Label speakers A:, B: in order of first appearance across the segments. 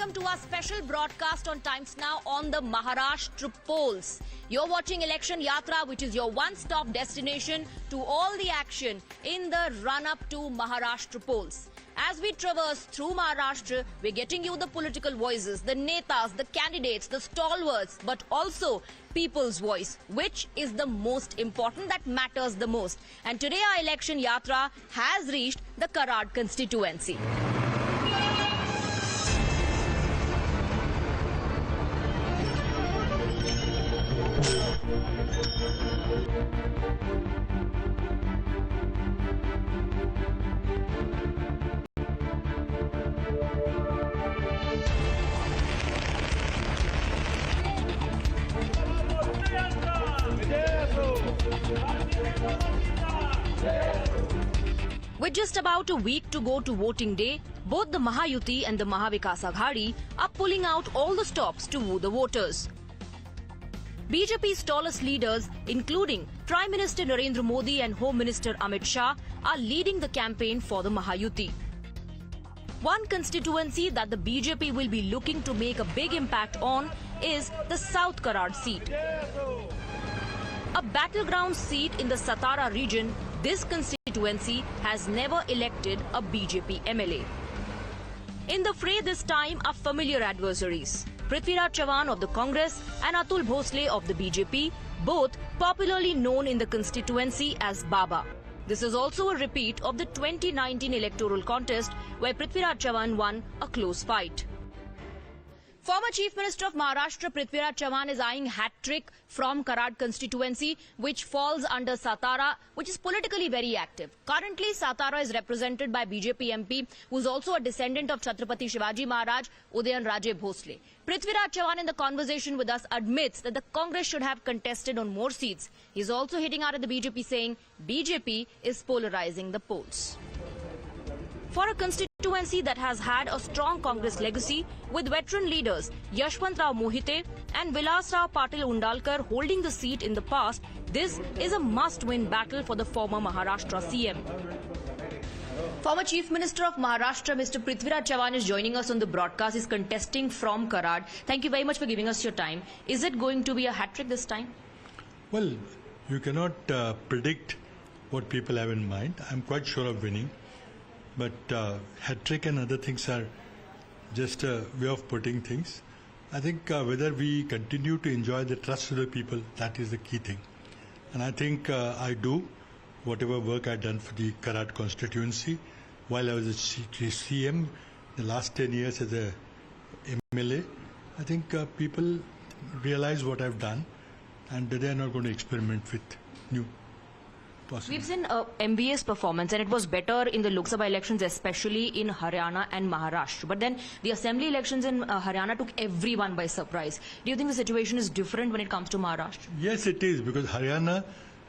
A: welcome to our special broadcast on Times Now on the Maharashtra polls. You're watching Election Yatra, which is your one-stop destination to all the action in the run-up to Maharashtra polls. As we traverse through Maharashtra, we're getting you the political voices, the netas, the candidates, the stalwarts, but also people's voice, which is the most important, that matters the most. And today our Election Yatra has reached the Karad constituency. With just about a week to go to voting day, both the Mahayuti and the Mahavikas Aghadi are pulling out all the stops to woo the voters. BJP's tallest leaders, including Prime Minister Narendra Modi and Home Minister Amit Shah, are leading the campaign for the Mahayuti. One constituency that the BJP will be looking to make a big impact on is the South Karad seat. A battleground seat in the Satara region, this constituency has never elected a BJP MLA. In the fray this time are familiar adversaries, Prithviraj Chavan of the Congress and Atul Bhosle of the BJP, both popularly known in the constituency as Baba. This is also a repeat of the 2019 electoral contest where Prithviraj Chavan won a close fight. Former Chief Minister of Maharashtra Prithviraj Chavan is eyeing hat-trick from Karad constituency, which falls under Satara, which is politically very active. Currently, Satara is represented by BJP MP, who is also a descendant of Chhatrapati Shivaji Maharaj, Udayan Raje Bhosle. Prithviraj Chavan in the conversation with us admits that the Congress should have contested on more seats. He is also hitting out at the BJP, saying BJP is polarizing the polls. For a constituency that has had a strong Congress legacy, with veteran leaders Yashwant Rao Mohite and Vilas Rao Patil Undalkar holding the seat in the past, this is a must-win battle for the former Maharashtra CM. Former Chief Minister of Maharashtra, Mr. Prithviraj Chavan, is joining us on the broadcast. He's contesting from Karad. Thank you very much for giving us your time. Is it going to be a hat-trick this time?
B: Well, you cannot predict what people have in mind. I'm quite sure of winning. But hat-trick and other things are just a way of putting things. I think whether we continue to enjoy the trust of the people, that is the key thing. And I think I do whatever work I've done for the Karad constituency while I was a CM, the last 10 years as a MLA. I think people realize what I've done and they are not going to experiment with new.
A: We've seen MVA's performance, and it was better in the Lok Sabha elections, especially in Haryana and Maharashtra. But then the assembly elections in Haryana took everyone by surprise. Do you think the situation is different when it comes to Maharashtra?
B: Yes, it is, because Haryana,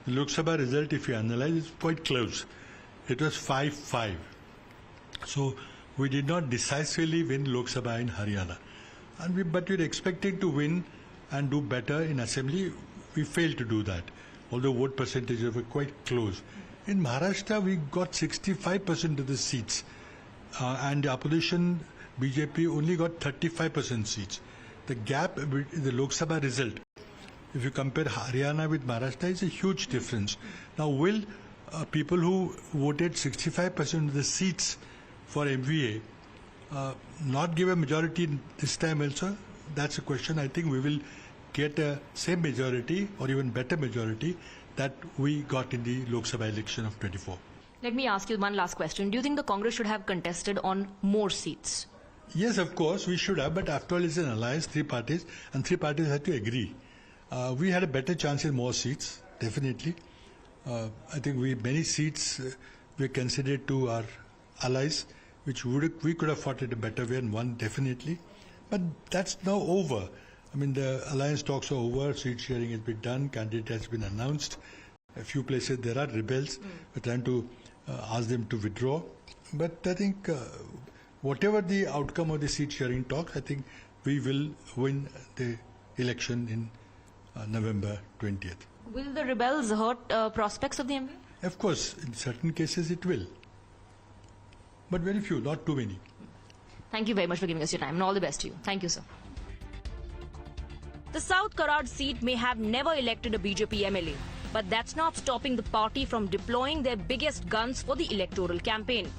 B: the Lok Sabha result, if you analyze, is quite close. It was 5-5. So we did not decisively win Lok Sabha in Haryana. But we were expecting to win and do better in assembly. We failed to do that, although vote percentages were quite close. In Maharashtra, we got 65% of the seats, and the opposition, BJP, only got 35% seats. The gap in the Lok Sabha result, if you compare Haryana with Maharashtra, is a huge difference. Now, will people who voted 65% of the seats for MVA not give a majority this time also? That's a question. I think we will get a same majority or even better majority that we got in the Lok Sabha election of 24.
A: Let me ask you one last question. Do you think the Congress should have contested on more seats?
B: Yes, of course, we should have, but after all, it's an alliance, three parties, and three parties had to agree. We had a better chance in more seats, definitely. I think many seats were considered to our allies, which we could have fought it a better way and won, definitely. But that's now over. I mean, the alliance talks are over, seat sharing has been done, candidate has been announced. A few places there are rebels. We're trying to ask them to withdraw. But I think whatever the outcome of the seat sharing talks, I think we will win the election in November 20th.
A: Will the rebels hurt prospects of the MV?
B: Of course, in certain cases it will. But very few, not too many.
A: Thank you very much for giving us your time and all the best to you. Thank you, sir. The South Karad seat may have never elected a BJP MLA, but that's not stopping the party from deploying their biggest guns for the electoral campaign.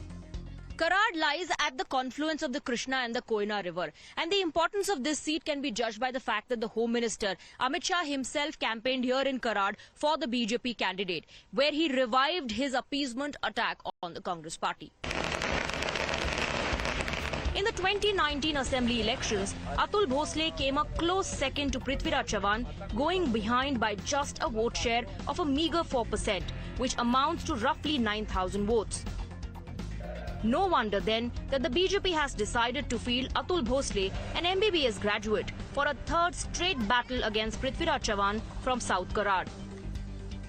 A: Karad lies at the confluence of the Krishna and the Koyna River, and the importance of this seat can be judged by the fact that the Home Minister Amit Shah himself campaigned here in Karad for the BJP candidate, where he revived his appeasement attack on the Congress party. In the 2019 Assembly elections, Atul Bhosle came a close second to Prithviraj Chavan, going behind by just a vote share of a meager 4%, which amounts to roughly 9,000 votes. No wonder then that the BJP has decided to field Atul Bhosle, an MBBS graduate, for a third straight battle against Prithviraj Chavan from South Karad.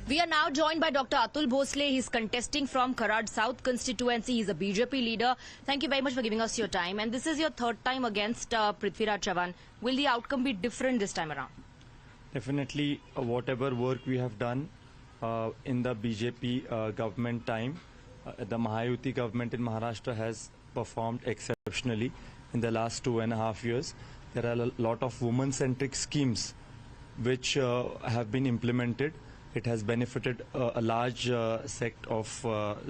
A: We are now joined by Dr. Atul Bhosle. He's contesting from Karad South constituency. He's a BJP leader. Thank you very much for giving us your time. And this is your third time against Prithviraj Chavan. Will the outcome be different this time around?
C: Definitely, whatever work we have done in the BJP government time, the Mahayuti government in Maharashtra has performed exceptionally in the last 2.5 years. There are a lot of women-centric schemes which have been implemented. It has benefited a large sect of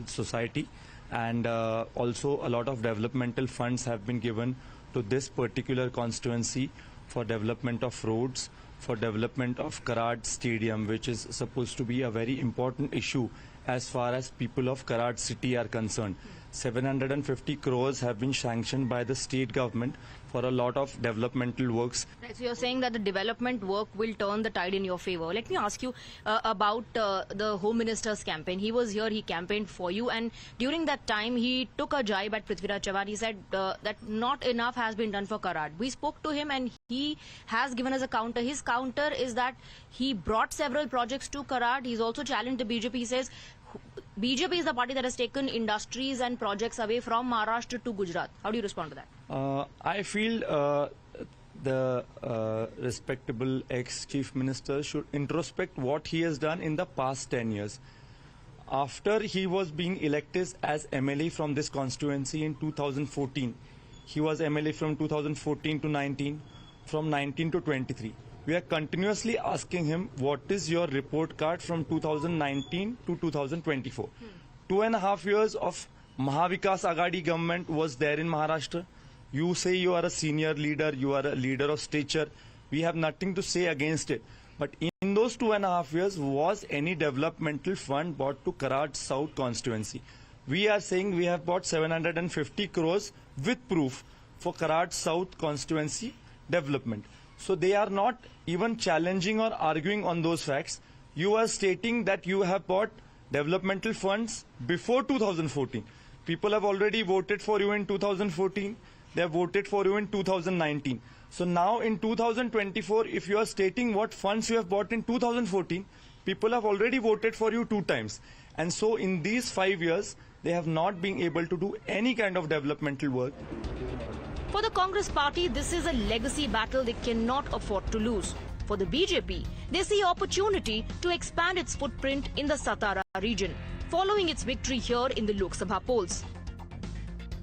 C: society, and also a lot of developmental funds have been given to this particular constituency for development of roads, for development of Karad Stadium, which is supposed to be a very important issue as far as people of Karad city are concerned. 750 crores have been sanctioned by the state government for a lot of developmental works.
A: Right, so you're saying that the development work will turn the tide in your favor. Let me ask you about the Home Minister's campaign. He was here, he campaigned for you, and during that time he took a jibe at Prithviraj Chavan. He said that not enough has been done for Karad. We spoke to him and he has given us a counter. His counter is that he brought several projects to Karad. He's also challenged the BJP. He says BJP is the party that has taken industries and projects away from Maharashtra to Gujarat. How do you respond to that?
C: I feel the respectable ex-chief minister should introspect what he has done in the past 10 years. After he was being elected as MLA from this constituency in 2014, he was MLA from 2014 to 19, from 19 to 23. We are continuously asking him, what is your report card from 2019 to 2024? 2.5 years of Mahavikas Aghadi government was there in Maharashtra. You say you are a senior leader, you are a leader of stature. We have nothing to say against it. But in those 2.5 years, was any developmental fund brought to Karad South constituency? We are saying we have bought 750 crores with proof for Karad South constituency development. So they are not even challenging or arguing on those facts. You are stating that you have bought developmental funds before 2014. People have already voted for you in 2014. They have voted for you in 2019. So now in 2024, if you are stating what funds you have bought in 2014, people have already voted for you 2 times. And so in these 5 years, they have not been able to do any kind of developmental work.
A: For the Congress party, this is a legacy battle they cannot afford to lose. For the BJP, they see opportunity to expand its footprint in the Satara region, following its victory here in the Lok Sabha polls.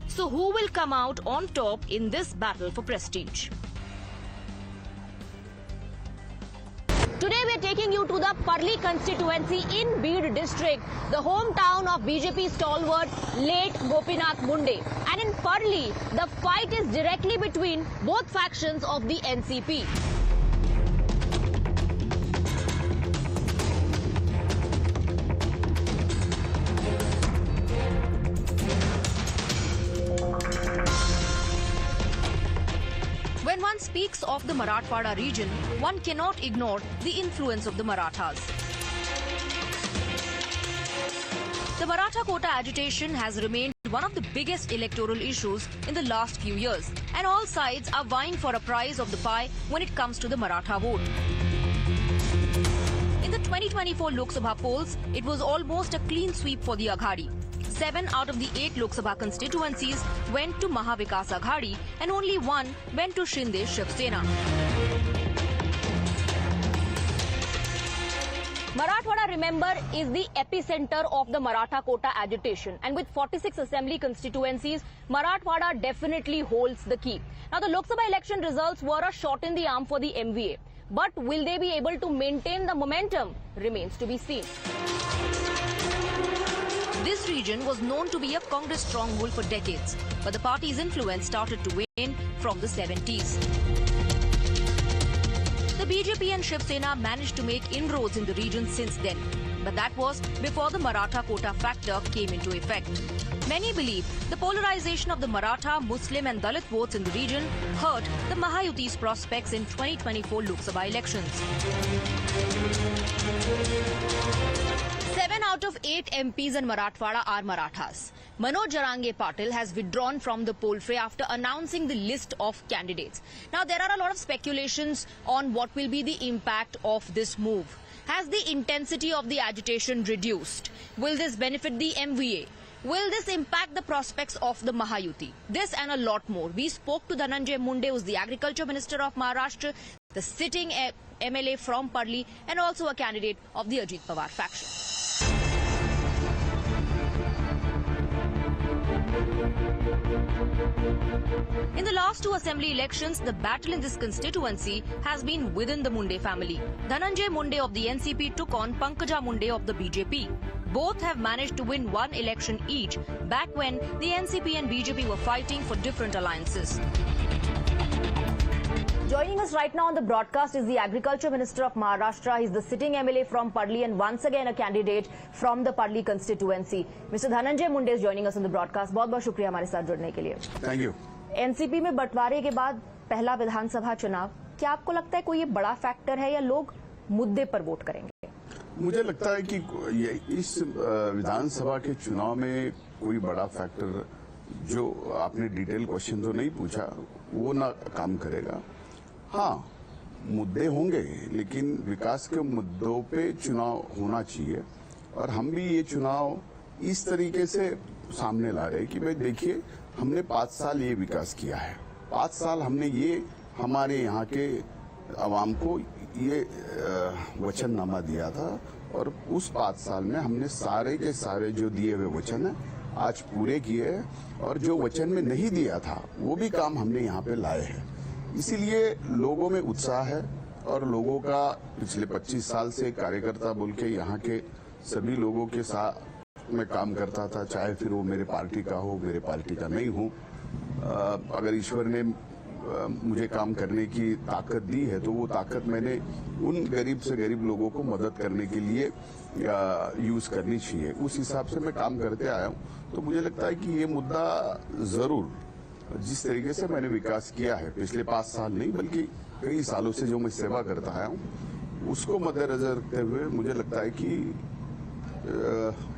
A: So who will come out on top in this battle for prestige? Today we are taking you to the Parli constituency in Beed district, the hometown of BJP stalwart late Gopinath Munde. And in Parli, the fight is directly between both factions of the NCP. When one speaks of the Marathwada region, one cannot ignore the influence of the Marathas. The Maratha quota agitation has remained one of the biggest electoral issues in the last few years, and all sides are vying for a prize of the pie when it comes to the Maratha vote. In the 2024 Lok Sabha polls, it was almost a clean sweep for the Aghadi. 7 out of the 8 Lok Sabha constituencies went to Mahavikas Aghadi and only 1 went to Shinde Shiv Sena. Marathwada, remember, is the epicenter of the Maratha quota agitation, and with 46 assembly constituencies, Marathwada definitely holds the key. Now, the Lok Sabha election results were a shot in the arm for the MVA, but will they be able to maintain the momentum remains to be seen. This region was known to be a Congress stronghold for decades, but the party's influence started to wane from the 70s. The BJP and Shiv Sena managed to make inroads in the region since then, but that was before the Maratha quota factor came into effect. Many believe the polarization of the Maratha, Muslim and Dalit votes in the region hurt the Mahayuti's prospects in 2024 Lok Sabha elections. 7 out of 8 MPs in Marathwada are Marathas. Manoj Jarange Patil has withdrawn from the poll fray after announcing the list of candidates. Now, there are a lot of speculations on what will be the impact of this move. Has the intensity of the agitation reduced? Will this benefit the MVA? Will this impact the prospects of the Mahayuti? This and a lot more. We spoke to Dhananjay Munde, who is the Agriculture Minister of Maharashtra, the sitting MLA from Parli, and also a candidate of the Ajit Pawar faction. In the last 2 assembly elections, the battle in this constituency has been within the Munde family. Dhananjay Munde of the NCP took on Pankaja Munde of the BJP. Both have managed to win 1 election each, back when the NCP and BJP were fighting for different alliances. Joining us right now on the broadcast is the Agriculture Minister of Maharashtra. He's the sitting MLA from Parli and once again a candidate from the Parli constituency. Mr. Dhananjay Munde is joining us on the broadcast. बहुत-बहुत शुक्रिया हमारे साथ जुड़ने के लिए.
D: Thank you.
A: NCP में बंटवारे के बाद पहला विधानसभा चुनाव, क्या आपको लगता है कोई ये बड़ा फैक्टर है या लोग मुद्दे पर वोट करेंगे?
D: मुझे लगता है कि इस विधानसभा के चुनाव में कोई बड़ा फैक्टर, जो आपने डिटेल क्वेश्चन तो नहीं पूछा, वो ना काम करेगा. हाँ, मुद्दे होंगे, लेकिन विकास के मुद्दों पे चुनाव होना चाहिए. और हम भी ये चुनाव इस तरीके से सामने ला रहे हैं कि भाई देखिए, हमने 5 साल ये विकास किया है. 5 साल हमने ये हमारे यहाँ के आवाम को ये वचननामा दिया था, और उस 5 साल में हमने सारे के सारे जो दिए हुए वचन है आज पूरे किए हैं, और जो वचन में नहीं दिया था वो भी काम हमने यहाँ पे लाए हैं. इसीलिए लोगों में उत्साह है, और लोगों का पिछले 25 साल से कार्यकर्ता बोल के यहाँ के सभी लोगों के साथ मैं काम करता था, चाहे फिर वो मेरे पार्टी का हो, मेरे पार्टी का नहीं हो. अगर ईश्वर ने मुझे काम करने की ताकत दी है, तो वो ताकत मैंने उन गरीब से गरीब लोगों को मदद करने के लिए यूज करनी चाहिए. उस हिसाब से मैं काम करते आया हूँ. तो मुझे लगता है कि ये मुद्दा जरूर, जिस तरीके से मैंने विकास किया है पिछले 5 साल नहीं बल्कि कई सालों से जो मैं सेवा करता आया हूँ, उसको मद्देनजर रखते हुए मुझे लगता है कि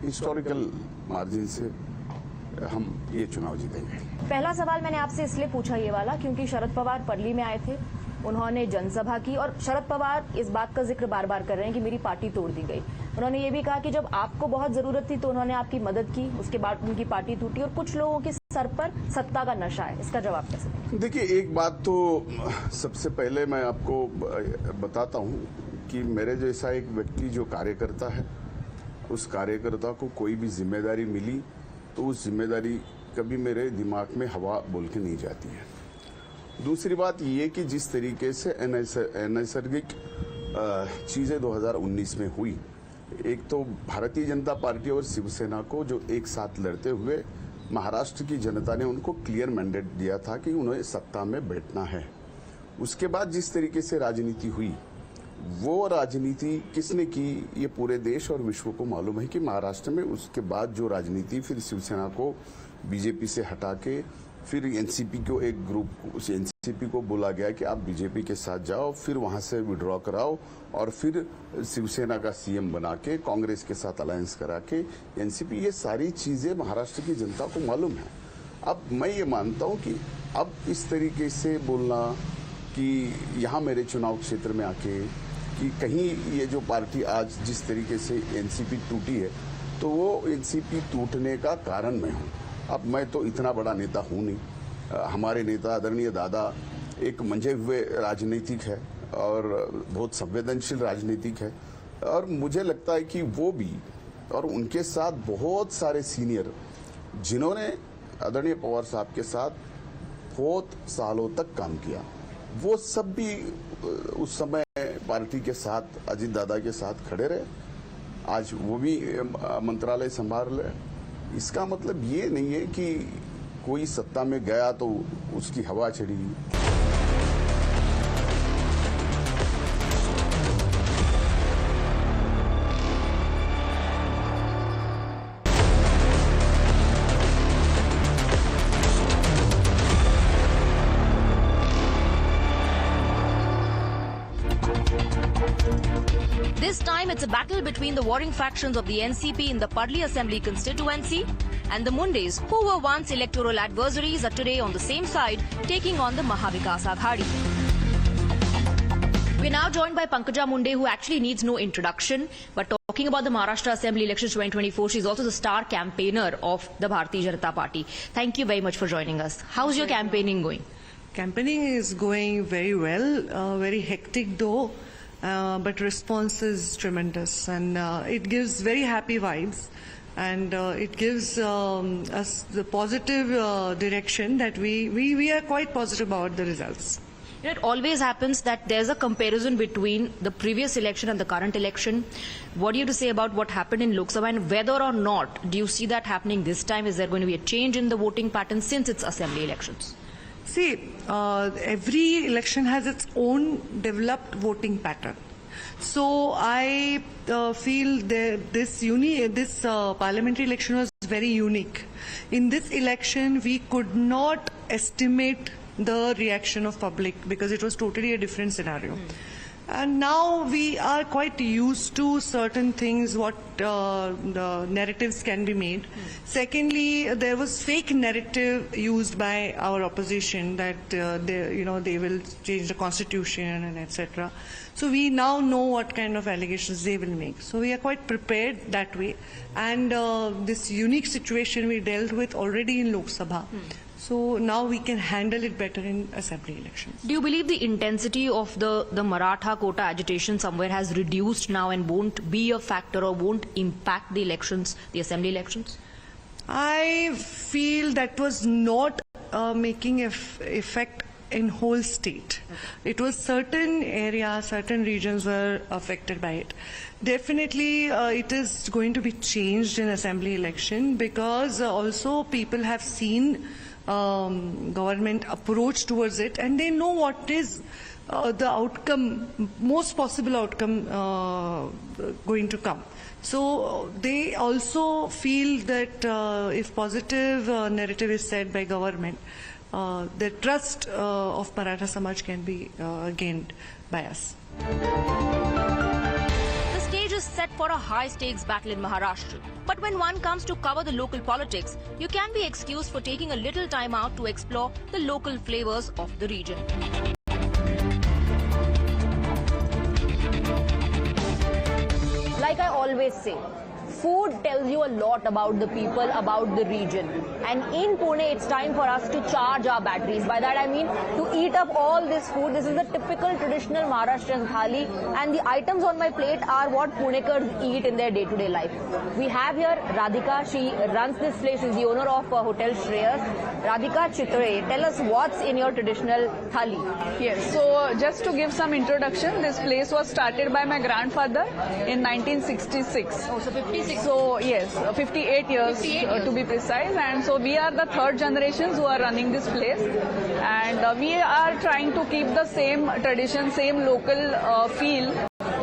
D: हिस्टोरिकल मार्जिन से हम ये चुनाव जीतेंगे.
A: पहला सवाल मैंने आपसे इसलिए पूछा ये वाला क्योंकि शरद पवार पर्ली में आए थे, उन्होंने जनसभा की, और शरद पवार इस बात का जिक्र बार बार कर रहे हैं कि मेरी पार्टी तोड़ दी गई. उन्होंने ये भी कहा कि जब आपको बहुत जरूरत थी तो उन्होंने आपकी मदद की, उसके बाद उनकी पार्टी टूटी, और कुछ लोगों के सर पर सत्ता का नशा है. इसका जवाब कैसे दें?
D: देखिए, एक बात तो सबसे पहले मैं आपको बताता हूँ कि मेरे जैसा एक व्यक्ति जो कार्यकर्ता है, उस कार्यकर्ता को कोई भी जिम्मेदारी मिली तो उस जिम्मेदारी कभी मेरे दिमाग में हवा बोल के नहीं जाती है. दूसरी बात ये कि जिस तरीके से अनैसर्गिक चीजें 2019 में हुई, एक तो भारतीय जनता पार्टी और शिवसेना को जो एक साथ लड़ते हुए महाराष्ट्र की जनता ने उनको क्लियर मैंडेट दिया था कि उन्हें सत्ता में बैठना है. उसके बाद जिस तरीके से राजनीति हुई, वो राजनीति किसने की, ये पूरे देश और विश्व को मालूम है कि महाराष्ट्र में उसके बाद जो राजनीति, फिर शिवसेना को बीजेपी से हटा के फिर एनसीपी को एक ग्रुप, उस एनसीपी को बोला गया कि आप बीजेपी के साथ जाओ, फिर वहां से विड्रॉ कराओ, और फिर शिवसेना का सीएम बना के कांग्रेस के साथ अलायंस करा के एनसीपी. ये सारी चीजें महाराष्ट्र की जनता को मालूम है. अब मैं ये मानता हूं कि अब इस तरीके से बोलना कि यहाँ मेरे चुनाव क्षेत्र में आके कि कहीं ये जो पार्टी आज जिस तरीके से एनसीपी टूटी है, तो वो एनसीपी टूटने का कारण मैं हूँ. अब मैं तो इतना बड़ा नेता हूँ नहीं. हमारे नेता आदरणीय दादा एक मंझे हुए राजनीतिक है और बहुत संवेदनशील राजनीतिक है. और मुझे लगता है कि वो भी और उनके साथ बहुत सारे सीनियर जिन्होंने आदरणीय पवार साहब के साथ बहुत सालों तक काम किया, वो सब भी उस समय पार्टी के साथ अजीत दादा के साथ खड़े रहे। आज वो भी मंत्रालय संभाल रहे। इसका मतलब ये नहीं है कि कोई सत्ता में गया तो उसकी हवा चढ़ी।
A: This time it's a battle between the warring factions of the NCP in the Padli Assembly constituency and the Mundes, who were once electoral adversaries, are today on the same side, taking on the Mahavikas Aghadi. We're now joined by Pankaja Munde, who actually needs no introduction, but talking about the Maharashtra Assembly Elections 2024, she's also the star campaigner of the Bharatiya Janata Party. Thank you very much for joining us. How's your campaigning going?
E: Campaigning is going very well, very hectic though, but response is tremendous, and it gives very happy vibes, and it gives us the positive direction that we are quite positive about the results.
A: It always happens that there's a comparison between the previous election and the current election. What do you have to say about what happened in Lok Sabha, and whether or not do you see that happening this time? Is there going to be a change in the voting pattern since it's assembly elections?
E: See, every election has its own developed voting pattern. So I feel that this parliamentary election was very unique. In this election, we could not estimate the reaction of public because it was totally a different scenario. And now we are quite used to certain things, what the narratives can be made. Secondly, there was fake narrative used by our opposition that they will change the constitution and etc. So we now know what kind of allegations they will make. So we are quite prepared that way. And this unique situation we dealt with already in Lok Sabha. So now we can handle it better in assembly elections.
A: Do you believe the intensity of the Maratha quota agitation somewhere has reduced now and won't be a factor or won't impact the elections, the assembly elections?
E: I feel that was not making effect in whole state. It was certain areas, certain regions were affected by it. Definitely it is going to be changed in assembly election because also people have seen government approach towards it, and they know what is the outcome, most possible outcome going to come. So they also feel that if positive narrative is said by government, the trust of Maratha Samaj can be gained by us.
A: The stage is set for a high-stakes battle in Maharashtra. But when one comes to cover the local politics, you can be excused for taking a little time out to explore the local flavors of the region. Like I always say, food tells you a lot about the people, about the region. And in Pune, it's time for us to charge our batteries. By that I mean to eat up all this food. This is the typical traditional Maharashtrian thali, and the items on my plate are what Punekars eat in their day-to-day life. We have here Radhika. She runs this place. She's the owner of Hotel Shreyas. Radhika Chitre, tell us what's in your traditional thali.
F: Yes, so just to give some introduction, this place was started by my grandfather in 1966.
A: Oh, so 56.
F: So yes, 58 years, to be precise, and so we are the third generations who are running this place, and we are trying to keep the same tradition, same local feel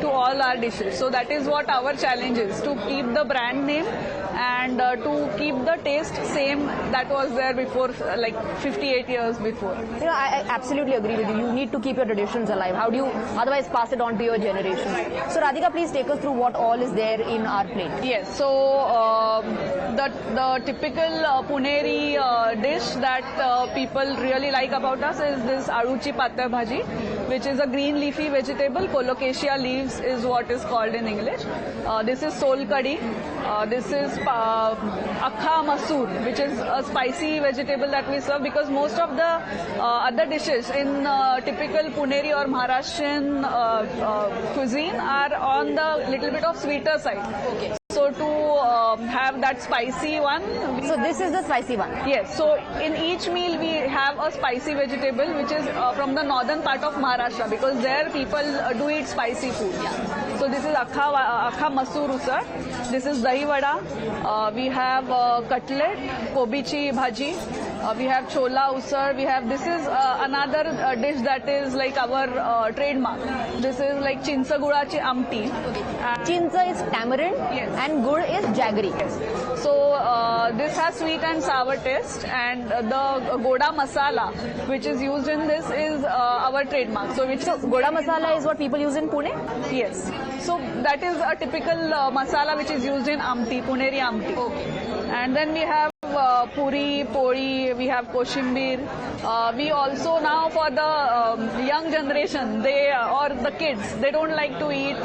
F: to all our dishes. So that is what our challenge is, to keep the brand name and to keep the taste same that was there before, like 58 years before.
A: You know, I absolutely agree with you. You need to keep your traditions alive. How do you otherwise pass it on to your generations? So Radhika, please take us through what all is there in our plate.
F: Yes, so the typical Puneri dish that people really like about us is this Aruchi Patta Bhaji, which is a green leafy vegetable, colocasia leaves is what is called in English. This is sol kadhi. This is akha masoor, which is a spicy vegetable that we serve, because most of the other dishes in typical Puneri or Maharashtrian cuisine are on the little bit of sweeter side.
A: Okay.
F: So to have that spicy one.
A: So this is the spicy one.
F: Yes, so in each meal we have a spicy vegetable which is from the northern part of Maharashtra, because there people do eat spicy food. Yeah. So this is akha masoor usar. This is dahi vada. We have cutlet, kobichi bhaji. We have chola usar. We have, this is another dish that is like our trademark. This is like chinsa gulachi amti.
A: Chinsa is tamarind,
F: Yes.
A: and gur is jaggery.
F: So this has sweet and sour taste, and the goda masala which is used in this is our trademark. So
A: Goda masala is what people use in Pune?
F: yes. So that is a typical masala which is used in Amti, Puneri Amti.
A: Okay.
F: And then we have puri, pori, we have koshimbir. We also now, for the young generation, they or the kids, they don't like to eat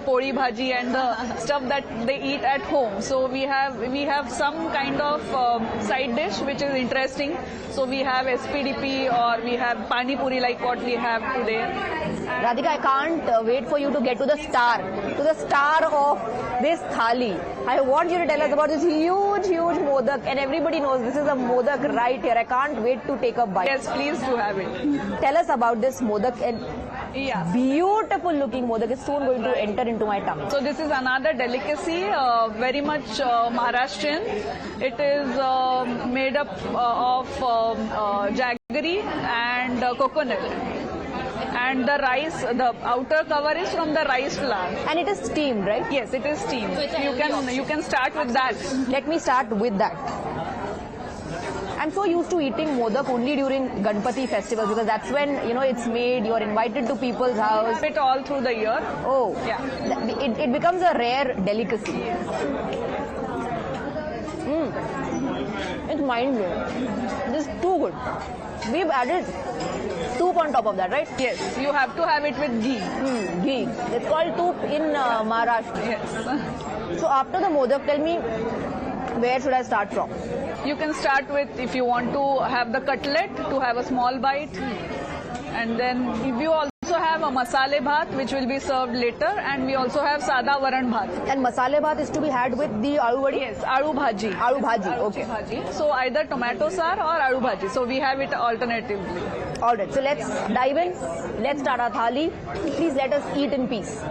F: pori bhaji and the stuff that they eat at home. So we have some kind of side dish which is interesting. So we have SPDP, or we have pani puri like what we have today.
A: Radhika, I can't wait for you to get to the star of this thali. I want you to tell us about this huge modak, and everybody knows this is a modak right here. I can't wait to take a bite.
F: Yes, please do have it.
A: Tell us about this modak, and
F: Yeah.
A: beautiful looking modak is soon going to enter into my tummy.
F: So this is another delicacy, very much Maharashtrian. It is made up of jaggery and coconut. And the rice, the outer cover is from the rice flour.
A: And it is steamed, right?
F: Yes, it is steamed. You can start with that.
A: Let me start with that. I'm so used to eating modak only during Ganpati festivals, because that's when it's made. You're invited to people's house.
F: It all through the year.
A: Oh,
F: Yeah.
A: It becomes a rare delicacy. It's mind blowing. This is too good. We've added soup on top of that, right?
F: Yes, you have to have it with ghee.
A: Ghee. It's called soup in Maharashtra.
F: Yes.
A: So after the modak, tell me, where should I start from?
F: You can start with, if you want to have the cutlet, to have a small bite. And then if you also have a masale bhat, which will be served later, and we also have sada varan bhat.
A: And masale bhat is to be had with the aloo vadi?
F: Yes, aloo bhaji.
A: Aloo bhaji, okay.
F: Bhaji. So either tomato sar or aloo bhaji. So we have it alternatively.
A: Alright, so let's dive in. Let's start our thali. Please let us eat in peace.